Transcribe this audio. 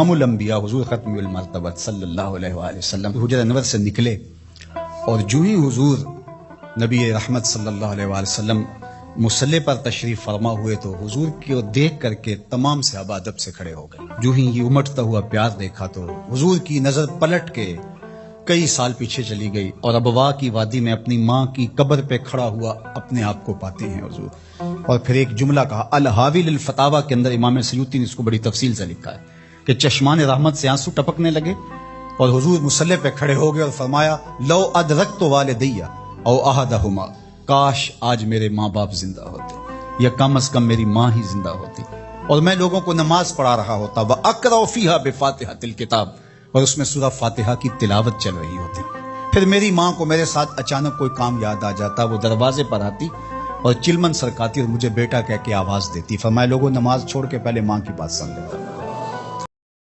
امام الانبیاء حضور ختم المرتبت صلی اللہ علیہ وآلہ وسلم حجر انور سے نکلے اور جو ہی حضور نبی رحمت صلی اللہ علیہ وآلہ وسلم مصلی پر تشریف فرما ہوئے تو حضور کو دیکھ کر کے تمام صحابہ ادب سے کھڑے ہو گئے. جو ہی یہ امٹتا ہوا پیار دیکھا تو حضور کی نظر پلٹ کے کئی سال پیچھے چلی گئی اور ابوا کی وادی میں اپنی ماں کی قبر پہ کھڑا ہوا اپنے آپ کو پاتے ہیں حضور. اور پھر ایک جملہ کہا الحاوی للفتاوی کے اندر امام سیوطی نے اس کو بڑی تفصیل سے لکھا ہے کہ چشمان رحمت سے آنسو ٹپکنے لگے اور حضور مصلی پہ کھڑے ہو گئے اور فرمایا لو ادرکت والدیہ او احدہما، کاش آج میرے ماں باپ زندہ ہوتے یا کم از کم میری ماں ہی زندہ ہوتی اور میں لوگوں کو نماز پڑھا رہا ہوتا وَأَقْرَأُ فِيهَا بِفَاتِحَةِ الْكِتَابِ اور اس میں سورہ فاتحہ کی تلاوت چل رہی ہوتی. پھر میری ماں کو میرے ساتھ اچانک کوئی کام یاد آ جاتا، وہ دروازے پر آتی اور چلمن سرکاتی اور مجھے بیٹا کہہ کے آواز دیتی. فرمایا لوگوں نماز چھوڑ کے پہلے ماں کی بات سن لیتا.